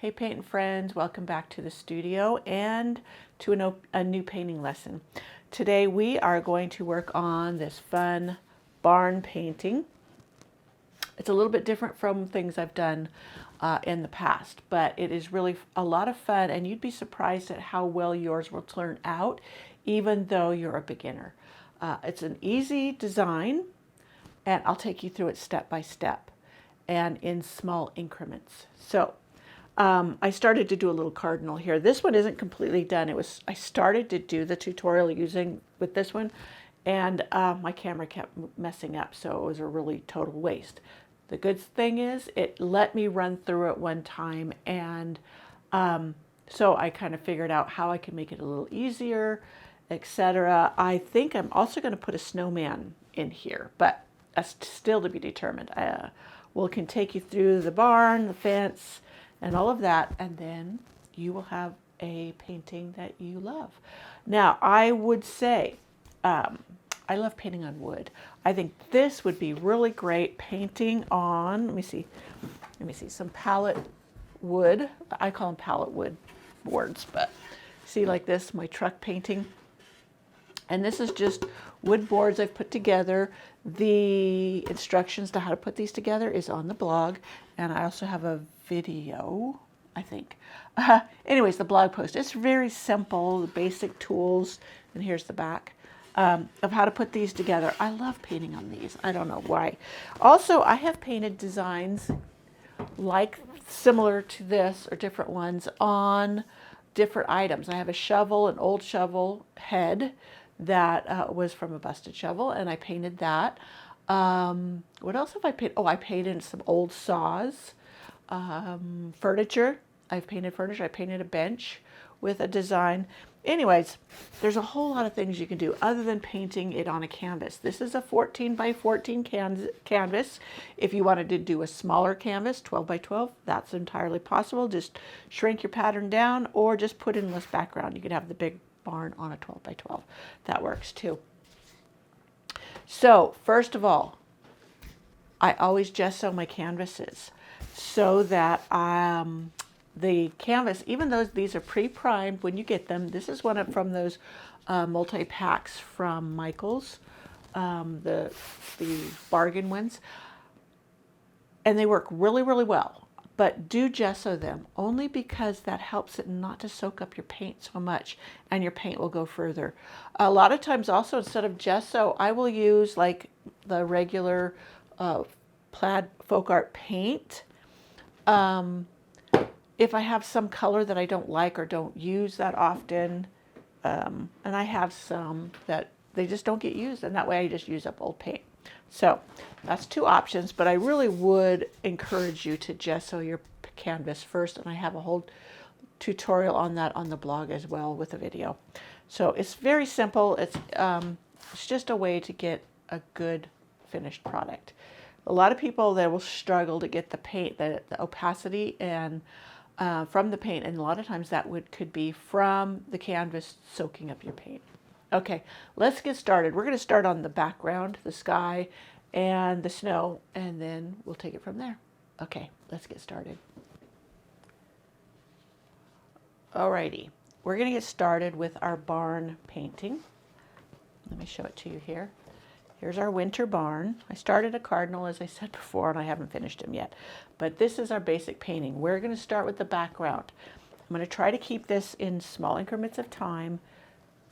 Hey painting friends, welcome back to the studio and to a new painting lesson. Today we are going to work on this fun barn painting. It's a little bit different from things I've done in the past, but it is really a lot of fun, and you'd be surprised at how well yours will turn out even though you're a beginner. It's an easy design, and I'll take you through it step by step and in small increments. So I started to do a little cardinal here. This one isn't completely done. I started to do the tutorial with this one, and my camera kept messing up, so it was a really total waste. The good thing is it let me run through it one time, and so I kind of figured out how I can make it a little easier, etc. I think I'm also going to put a snowman in here, but that's still to be determined. We can take you through the barn, the fence, and all of that, and then you will have a painting that you love. Now, I would say, I love painting on wood. I think this would be really great painting on, let me see, some palette wood. I call them palette wood boards, but see, like this, my truck painting. And this is just wood boards I've put together. The instructions to how to put these together is on the blog, and I also have a video, I think. Anyways, the blog post. It's very simple, the basic tools, and here's the back of how to put these together. I love painting on these. I don't know why. Also, I have painted designs like similar to this or different ones on different items. I have a shovel, an old shovel head that was from a busted shovel, and I painted that. What else have I painted? Oh, I painted some old saws, furniture. I've painted furniture. I painted a bench with a design. Anyways, there's a whole lot of things you can do other than painting it on a canvas. This is a 14 by 14 canvas. If you wanted to do a smaller canvas, 12 by 12, that's entirely possible. Just shrink your pattern down or just put in less background. You could have the big barn on a 12 by 12. That works too. So first of all, I always gesso my canvases so that the canvas, even though these are pre-primed when you get them, this is one from those multi-packs from Michael's, the bargain ones, and they work really, really well. But do gesso them, only because that helps it not to soak up your paint so much, and your paint will go further. A lot of times also, instead of gesso, I will use like the regular plaid folk art paint. If I have some color that I don't like or don't use that often, and I have some that they just don't get used, and that way I just use up old paint. So that's two options, but I really would encourage you to gesso your canvas first, and I have a whole tutorial on that on the blog as well with a video. So it's very simple. It's just a way to get a good finished product. A lot of people that will struggle to get the paint, the opacity, and from the paint, and a lot of times that could be from the canvas soaking up your paint. Okay, let's get started. We're going to start on the background, the sky, and the snow, and then we'll take it from there. Okay, let's get started. Alrighty, we're going to get started with our barn painting. Let me show it to you here. Here's our winter barn. I started a cardinal, as I said before, and I haven't finished him yet. But this is our basic painting. We're going to start with the background. I'm going to try to keep this in small increments of time,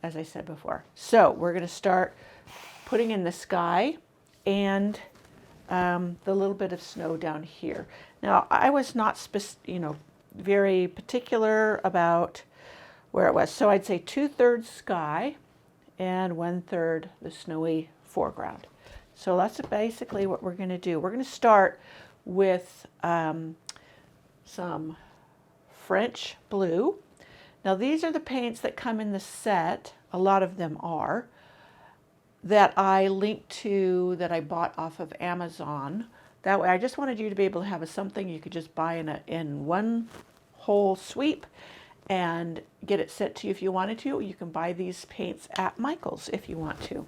as I said before. So we're going to start putting in the sky and the little bit of snow down here. Now, I was not very particular about where it was. So I'd say 2/3 sky and 1/3 the snowy foreground. So that's basically what we're going to do. We're going to start with some French blue. Now these are the paints that come in the set, a lot of them are, that I linked to, that I bought off of Amazon. That way I just wanted you to be able to have something you could just buy in one whole sweep and get it sent to you if you wanted to. You can buy these paints at Michael's if you want to.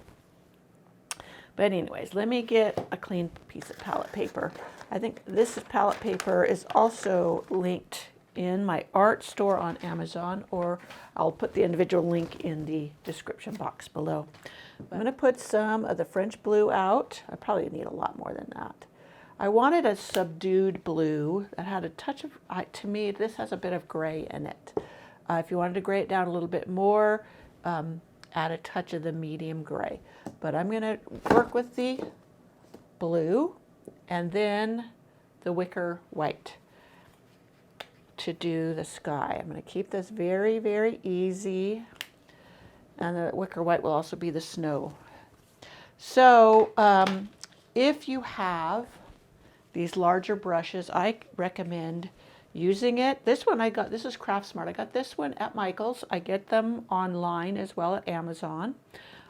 But anyways, let me get a clean piece of palette paper. I think this palette paper is also linked in my art store on Amazon, or I'll put the individual link in the description box below. I'm going to put some of the French blue out. I probably need a lot more than that. I wanted a subdued blue that had a touch of, to me, this has a bit of gray in it. If you wanted to gray it down a little bit more, add a touch of the medium gray. But I'm going to work with the blue and then the wicker white to do the sky. I'm going to keep this very, very easy. And the wicker white will also be the snow. So if you have these larger brushes, I recommend using it. This one I got, this is Craft Smart. I got this one at Michael's. I get them online as well at Amazon.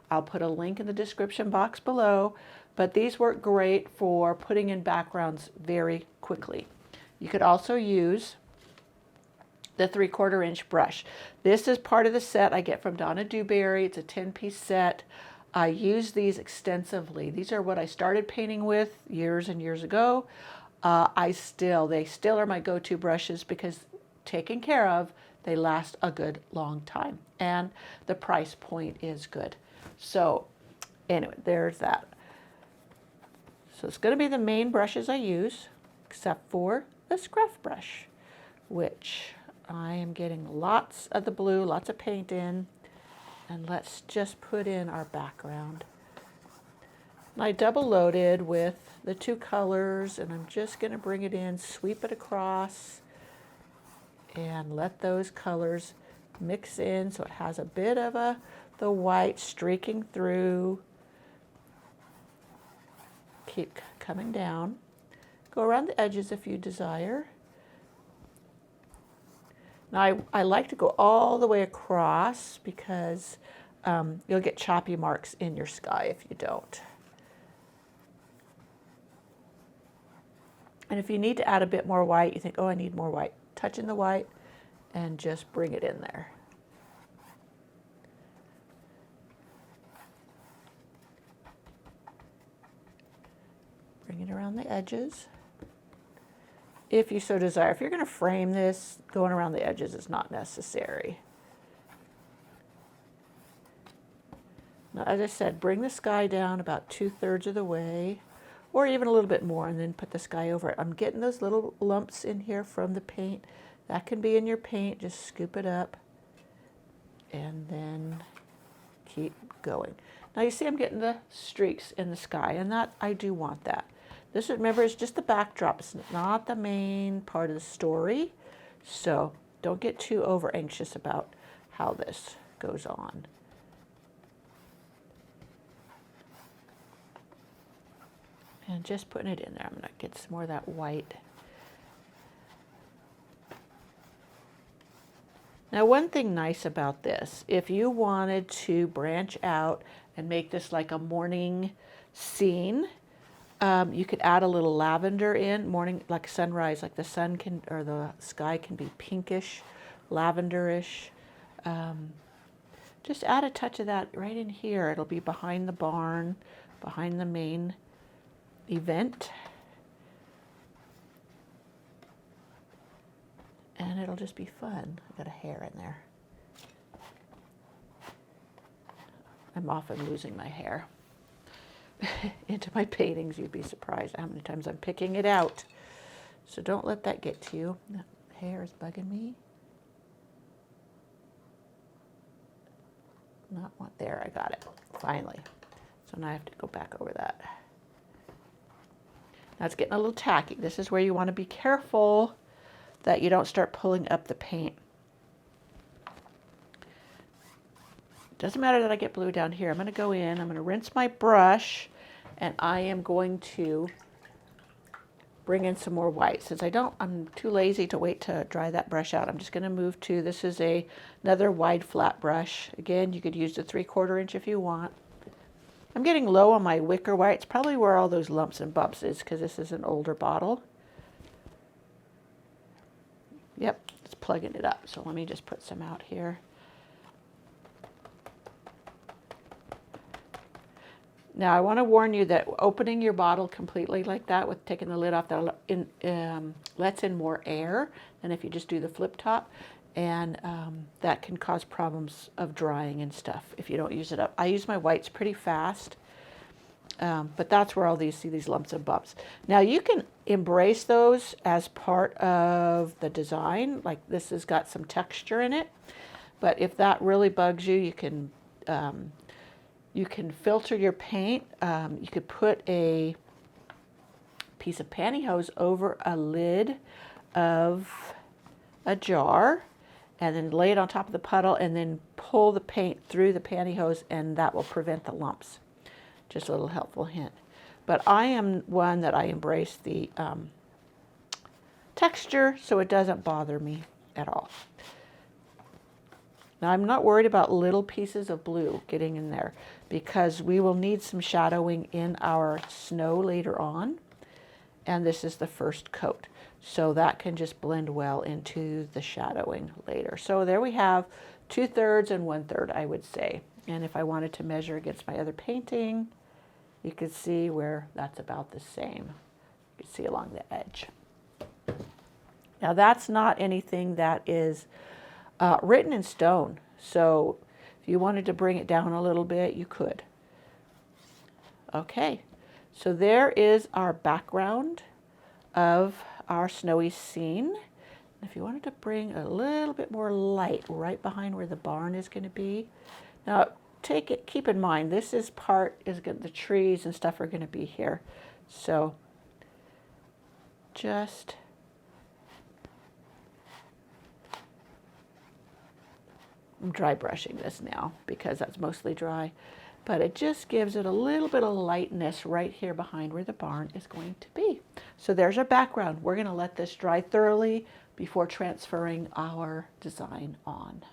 I'll put a link in the description box below, but these work great for putting in backgrounds very quickly. You could also use the 3/4 inch brush. This is part of the set I get from Donna Dewberry. It's a 10-piece set. I use these extensively. These are what I started painting with years and years ago. They still are my go-to brushes because taken care of, they last a good long time. And the price point is good. So anyway, there's that. So it's going to be the main brushes I use, except for the scruff brush, which I am getting lots of the blue, lots of paint in. And let's just put in our background. And I double loaded with the two colors, and I'm just going to bring it in, sweep it across, and let those colors mix in so it has a bit of the white streaking through. Keep coming down. Go around the edges if you desire. Now I like to go all the way across because you'll get choppy marks in your sky if you don't. And if you need to add a bit more white, you think, oh, I need more white, touch in the white and just bring it in there. Bring it around the edges. If you so desire. If you're going to frame this, going around the edges is not necessary. Now, as I said, bring the sky down about 2/3 of the way, or even a little bit more, and then put the sky over it. I'm getting those little lumps in here from the paint. That can be in your paint. Just scoop it up and then keep going. Now you see I'm getting the streaks in the sky, and that I do want that. This, remember, is just the backdrop. It's not the main part of the story. So don't get too over anxious about how this goes on. And just putting it in there. I'm going to get some more of that white. Now, one thing nice about this, if you wanted to branch out and make this like a morning scene, you could add a little lavender in, morning, like sunrise, like the sun can, or the sky can be pinkish, lavenderish. Just add a touch of that right in here. It'll be behind the barn, behind the main event. And it'll just be fun. I got a hair in there. I'm often losing my hair into my paintings. You'd be surprised how many times I'm picking it out. So don't let that get to you. That hair is bugging me. Not one. There, I got it. Finally. So now I have to go back over that. Now it's getting a little tacky. This is where you want to be careful that you don't start pulling up the paint. Doesn't matter that I get blue down here. I'm going to go in, I'm going to rinse my brush, and I am going to bring in some more white. Since I'm too lazy to wait to dry that brush out, I'm just going to move to, this is another wide flat brush. Again, you could use the 3/4 inch if you want. I'm getting low on my wicker white. It's probably where all those lumps and bumps is because this is an older bottle. Yep, it's plugging it up. So let me just put some out here. Now I want to warn you that opening your bottle completely like that with taking the lid off, that lets in more air than if you just do the flip top, and that can cause problems of drying and stuff if you don't use it up. I use my whites pretty fast, but that's where all these, see these lumps and bumps. Now you can embrace those as part of the design, like this has got some texture in it, but if that really bugs you, you can filter your paint. You could put a piece of pantyhose over a lid of a jar and then lay it on top of the puddle and then pull the paint through the pantyhose, and that will prevent the lumps. Just a little helpful hint. But I am one that I embrace the texture, so it doesn't bother me at all. Now I'm not worried about little pieces of blue getting in there because we will need some shadowing in our snow later on. And this is the first coat. So that can just blend well into the shadowing later. So there we have 2/3 and 1/3, I would say. And if I wanted to measure against my other painting, you could see where that's about the same. You can see along the edge. Now that's not anything that is written in stone, so if you wanted to bring it down a little bit, you could. Okay, so there is our background of our snowy scene. If you wanted to bring a little bit more light right behind where the barn is going to be. Now keep in mind, this is the trees and stuff are going to be here. So just I'm dry brushing this now because that's mostly dry, but it just gives it a little bit of lightness right here behind where the barn is going to be. So there's our background. We're going to let this dry thoroughly before transferring our design on.